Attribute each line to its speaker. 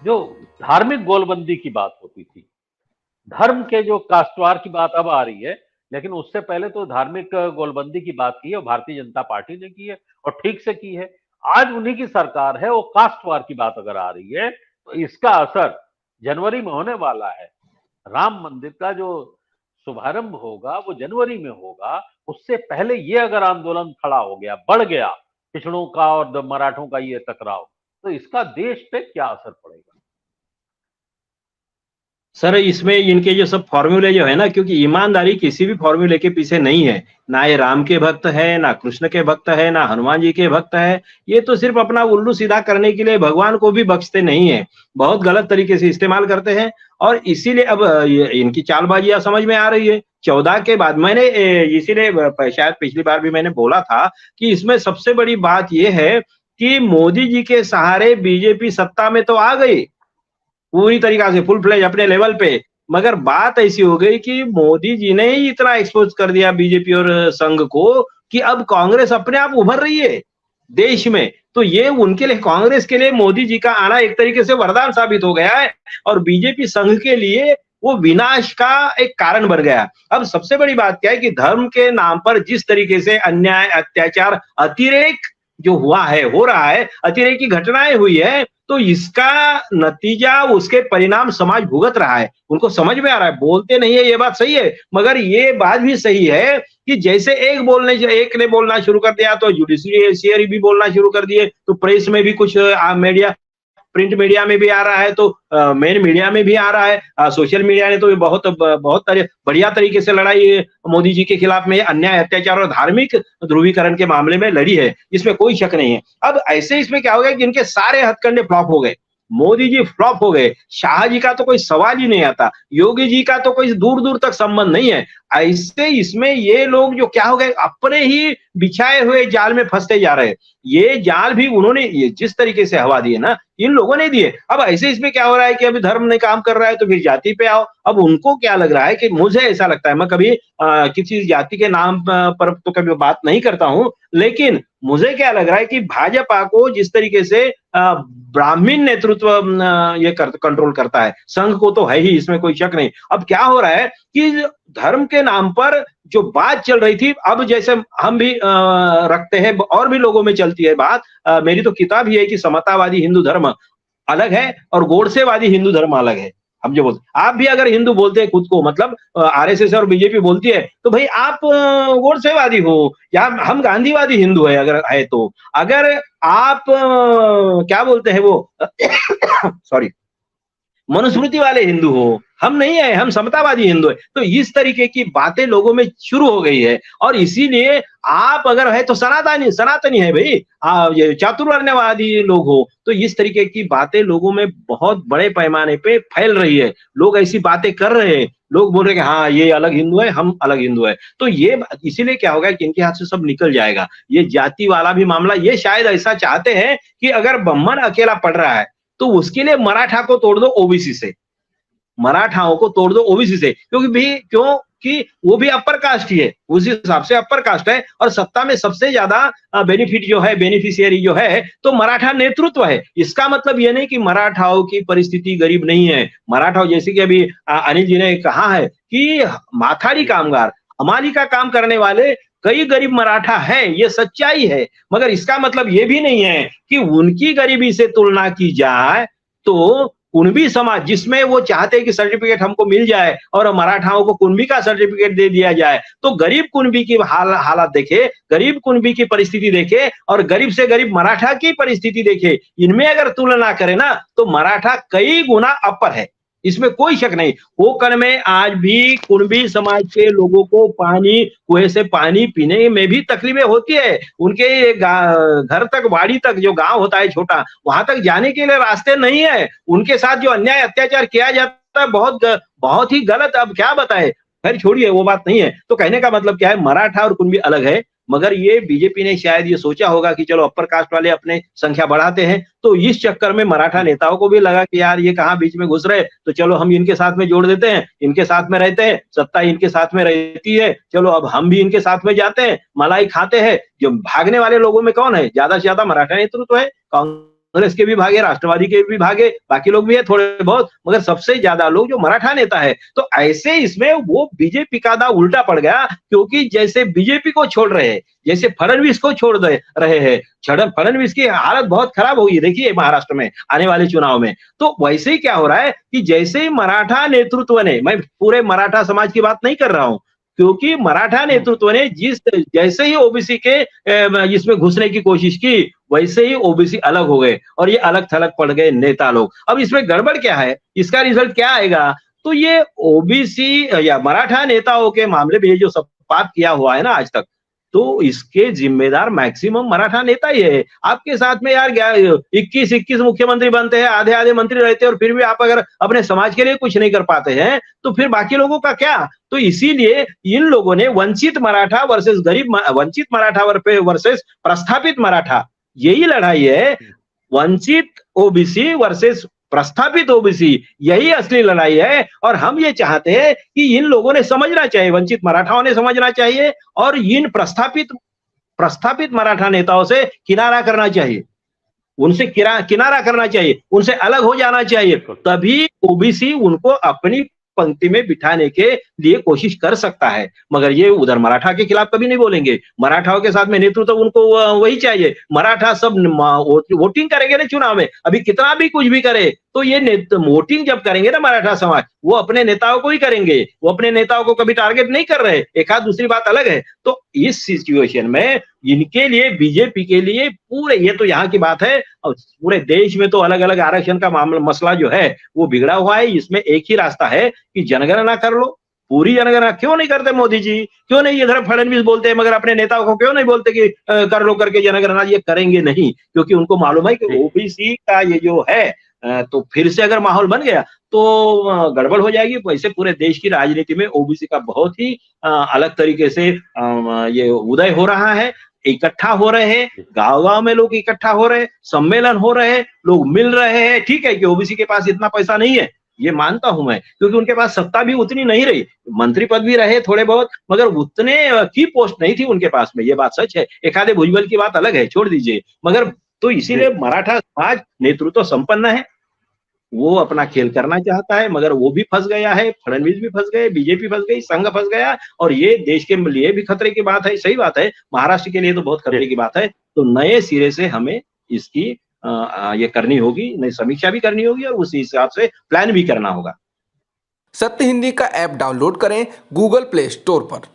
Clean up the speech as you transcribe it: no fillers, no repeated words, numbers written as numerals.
Speaker 1: जो धार्मिक गोलबंदी की बात होती थी, धर्म के जो कास्टवार की बात अब आ रही है, लेकिन उससे पहले तो धार्मिक गोलबंदी की बात की है और भारतीय जनता पार्टी ने की है और ठीक से की है। आज उन्हीं की सरकार है, वो कास्टवार की बात अगर आ रही है, तो इसका असर जनवरी में होने वाला है। राम मंदिर का जो शुभारंभ होगा वो जनवरी में होगा। उससे पहले ये अगर आंदोलन खड़ा हो गया, बढ़ गया, पिछड़ों का और मराठों का ये टकराव, तो इसका देश पे क्या असर पड़ेगा?
Speaker 2: सर इसमें इनके जो सब फॉर्मूले जो है ना, क्योंकि ईमानदारी किसी भी फॉर्मूले के पीछे नहीं है। ना ये राम के भक्त है, ना कृष्ण के भक्त है, ना हनुमान जी के भक्त है। ये तो सिर्फ अपना उल्लू सीधा करने के लिए भगवान को भी बख्शते नहीं है, बहुत गलत तरीके से इस्तेमाल करते हैं। और इसीलिए अब इनकी चालबाजियां समझ में आ रही है। 14 के बाद मैंने इसीलिए शायद पिछली बार भी मैंने बोला था कि इसमें सबसे बड़ी बात यह है कि मोदी जी के सहारे बीजेपी सत्ता में तो आ गई पूरी तरीका से फुल फ्लेज अपने लेवल पे। मगर बात ऐसी हो गई कि मोदी जी ने ही इतना एक्सपोज कर दिया बीजेपी और संघ को कि अब कांग्रेस अपने आप उभर रही है देश में। तो ये उनके लिए, कांग्रेस के लिए मोदी जी का आना एक तरीके से वरदान साबित हो गया है और बीजेपी संघ के लिए वो विनाश का एक कारण बन गया। अब सबसे बड़ी बात क्या है कि धर्म के नाम पर जिस तरीके से अन्याय, अत्याचार, अतिरेक जो हुआ है, हो रहा है, अतिरेक की घटनाएं हुई है, तो इसका नतीजा, उसके परिणाम समाज भुगत रहा है। उनको समझ में आ रहा है, बोलते नहीं है, ये बात सही है, मगर ये बात भी सही है कि जैसे एक ने बोलना शुरू कर दिया तो जुडिशियरी भी बोलना शुरू कर दिए, तो प्रेस में भी कुछ मीडिया, प्रिंट मीडिया में भी आ रहा है, तो मेन मीडिया में भी आ रहा है। सोशल मीडिया ने तो बहुत बहुत बढ़िया तरीके से लड़ाई मोदी जी के खिलाफ में अन्याय, अत्याचार और धार्मिक ध्रुवीकरण के मामले में लड़ी है, इसमें कोई शक नहीं है। अब ऐसे इसमें क्या हो गया कि इनके सारे हथकंडे फ्लॉप हो गए। मोदी जी फ्लॉप हो गए, शाह जी का तो कोई सवाल ही नहीं आता, योगी जी का तो कोई दूर दूर तक संबंध नहीं है। ऐसे इसमें ये लोग जो क्या हो गए, अपने ही बिछाए हुए जाल में फंसते जा रहे हैं। ये जाल भी उन्होंने, ये जिस तरीके से हवा दी है ना, इन लोगों ने दिए। अब ऐसे इसमें क्या हो रहा है कि अभी धर्म ने काम कर रहा है तो फिर जाति पे आओ। अब उनको क्या लग रहा है कि, मुझे ऐसा लगता है, मैं कभी किसी जाति के नाम पर तो कभी बात नहीं करता हूं, लेकिन मुझे क्या लग रहा है कि भाजपा को जिस तरीके से ब्राह्मण नेतृत्व ये कंट्रोल करता है, संघ को तो है ही, इसमें कोई शक नहीं। अब क्या हो रहा है कि धर्म के नाम पर जो बात चल रही थी, अब जैसे हम भी रखते हैं, और भी लोगों में चलती है बात। मेरी तो किताब ही है कि समतावादी हिंदू धर्म अलग है और गोडसेवादी हिंदू धर्म अलग है। हम जो बोलते, आप भी अगर हिंदू बोलते हैं खुद को, मतलब आरएसएस और बीजेपी बोलती है, तो भाई आप गोडसेवादी हो, या हम गांधीवादी हिंदू है अगर है तो। अगर आप क्या बोलते हैं वो सॉरी, मनुस्मृति वाले हिंदू हो, हम नहीं है, हम समतावादी हिंदू है। तो इस तरीके की बातें लोगों में शुरू हो गई है, और इसीलिए आप अगर है तो सनातनी है भाई, ये चातुर्वर्ण्यवादी लोग हो, तो इस तरीके की बातें लोगों में बहुत बड़े पैमाने पे फैल रही है। लोग ऐसी बातें कर रहे हैं, लोग बोल रहे हैं कि हाँ ये अलग हिंदू है, हम अलग हिंदू है। तो ये इसीलिए क्या होगा कि इनके हाथ से सब निकल जाएगा। ये जाति वाला भी मामला, ये शायद ऐसा चाहते हैं कि अगर ब्राह्मण अकेला पढ़ रहा है तो उसके लिए मराठा को तोड़ दो ओबीसी से, मराठाओं को तोड़ दो ओबीसी से, क्योंकि भी क्योंकि वो भी अपर कास्ट ही है, उस हिसाब से अपर कास्ट है, और सत्ता में सबसे ज्यादा बेनिफिट जो है, बेनिफिशियरी जो है, तो मराठा नेतृत्व है। इसका मतलब ये नहीं कि मराठाओं की परिस्थिति गरीब नहीं है। मराठाओं, जैसे कि अभी अनिल जी ने कहा है कि माथाड़ी कामगार, हमारी का काम करने वाले कई गरीब मराठा है, ये सच्चाई है। मगर इसका मतलब ये भी नहीं है कि उनकी गरीबी से तुलना की जाए तो कुणबी समाज, जिसमें वो चाहते हैं कि सर्टिफिकेट हमको मिल जाए और मराठाओं को कुणबी का सर्टिफिकेट दे दिया जाए, तो गरीब कुणबी की हालत देखे, गरीब कुणबी की परिस्थिति देखे और गरीब से गरीब मराठा की परिस्थिति देखे, इनमें अगर तुलना करें ना, तो मराठा कई गुना अपर है, इसमें कोई शक नहीं। कोकण में आज भी कुणबी समाज के लोगों को पानी, कुएं से पानी पीने में भी तकलीफें होती है। उनके घर तक, वाड़ी तक, जो गांव होता है छोटा, वहां तक जाने के लिए रास्ते नहीं है। उनके साथ जो अन्याय अत्याचार किया जाता है, बहुत ही गलत। अब क्या बताए, खैर छोड़िए, वो बात नहीं है। तो कहने का मतलब क्या है, मराठा और कुणबी अलग है, मगर ये बीजेपी ने शायद ये सोचा होगा कि चलो अपर कास्ट वाले अपने संख्या बढ़ाते हैं, तो इस चक्कर में मराठा नेताओं को भी लगा कि यार ये कहाँ बीच में घुस रहे, तो चलो हम इनके साथ में जोड़ देते हैं, इनके साथ में रहते हैं, सत्ता इनके साथ में रहती है, चलो अब हम भी इनके साथ में जाते हैं, मलाई खाते हैं। जो भागने वाले लोगों में कौन है, ज्यादा से ज्यादा मराठा नेतृत्व है, कांग्रेस कांग्रेस के भी भागे, राष्ट्रवादी के भी भागे, बाकी लोग भी है थोड़े बहुत, मगर सबसे ज्यादा लोग जो मराठा नेता है। तो ऐसे इसमें वो बीजेपी का दांव उल्टा पड़ गया, क्योंकि जैसे बीजेपी को छोड़ रहे हैं, जैसे फडणवीस को छोड़ दे रहे हैं, फडणवीस की हालत बहुत खराब होगी देखिए महाराष्ट्र में आने वाले चुनाव में। तो वैसे ही क्या हो रहा है कि जैसे ही मराठा नेतृत्व ने, मैं पूरे मराठा समाज की बात नहीं कर रहा हूं, क्योंकि मराठा नेतृत्व ने जैसे ही ओबीसी के इसमें घुसने की कोशिश की, वैसे ही ओबीसी अलग हो गए और ये अलग थलग पड़ गए नेता लोग। अब इसमें गड़बड़ क्या है, इसका रिजल्ट क्या आएगा? तो ये ओबीसी या मराठा नेताओं के मामले में ये जो सब पाप किया हुआ है ना आज तक, तो इसके जिम्मेदार मैक्सिमम मराठा नेता ही है। आपके साथ में यार 21 मुख्यमंत्री बनते हैं, आधे आधे मंत्री रहते हैं, और फिर भी आप अगर अपने समाज के लिए कुछ नहीं कर पाते हैं, तो फिर बाकी लोगों का क्या? तो इसीलिए इन लोगों ने वंचित मराठा वर्सेस वंचित मराठा वर्सेस प्रस्थापित मराठा, यही लड़ाई है। वंचित ओबीसी वर्सेस प्रस्थापित ओबीसी, यही असली लड़ाई है। और हम ये चाहते हैं कि इन लोगों ने समझना चाहिए, वंचित मराठाओं ने समझना चाहिए, और इन प्रस्थापित मराठा नेताओं से किनारा करना चाहिए, उनसे किनारा करना चाहिए, उनसे अलग हो जाना चाहिए। तभी ओबीसी उनको अपनी पंक्ति में बिठाने के लिए कोशिश कर सकता है। मगर ये उधर मराठा के खिलाफ कभी नहीं बोलेंगे, मराठाओं के साथ में नेतृत्व तो उनको वही चाहिए। मराठा सब वोटिंग करेंगे ना चुनाव में, अभी कितना भी कुछ भी करे, तो ये वोटिंग जब करेंगे ना मराठा समाज, वो अपने नेताओं को ही करेंगे, वो अपने नेताओं को कभी टारगेट नहीं कर रहे। एक आध दूसरी बात अलग है। तो इस सिचुएशन में इनके लिए, बीजेपी के लिए पूरे, ये तो यहाँ की बात है, और पूरे देश में तो अलग अलग आरक्षण का मामला, मसला जो है वो बिगड़ा हुआ है। इसमें एक ही रास्ता है कि जनगणना कर लो, पूरी जनगणना। क्यों नहीं करते मोदी जी, क्यों नहीं? इधर फडणवीस बोलते हैं, मगर अपने नेताओं को क्यों नहीं बोलते कि कर लो करके जनगणना? ये करेंगे नहीं, क्योंकि उनको मालूम है कि ओबीसी का ये जो है, तो फिर से अगर माहौल बन गया तो गड़बड़ हो जाएगी। वैसे पूरे देश की राजनीति में ओबीसी का बहुत ही अलग तरीके से ये उदय हो रहा है, इकट्ठा हो रहे हैं, गांव-गांव में लोग इकट्ठा हो रहे हैं, सम्मेलन हो रहे हैं, लोग मिल रहे हैं। ठीक है कि ओबीसी के पास इतना पैसा नहीं है, ये मानता हूं मैं, क्योंकि उनके पास सत्ता भी उतनी नहीं रही, मंत्री पद भी रहे थोड़े बहुत, मगर उतने की पोस्ट नहीं थी उनके पास में, ये बात सच है। एक आधे भुजबल की बात अलग है, छोड़ दीजिए। मगर तो इसीलिए मराठा समाज नेतृत्व संपन्न है, वो अपना खेल करना चाहता है, मगर वो भी फंस गया है, फडणवीस भी फंस गए, बीजेपी फंस गई, संघ फंस गया, और ये देश के लिए भी खतरे की बात है। सही बात है, महाराष्ट्र के लिए तो बहुत खतरे की बात है। तो नए सिरे से हमें इसकी ये करनी होगी, नई समीक्षा भी करनी होगी, और उसी हिसाब से प्लान भी करना होगा।
Speaker 3: सत्य हिंदी का ऐप डाउनलोड करें गूगल प्ले स्टोर पर।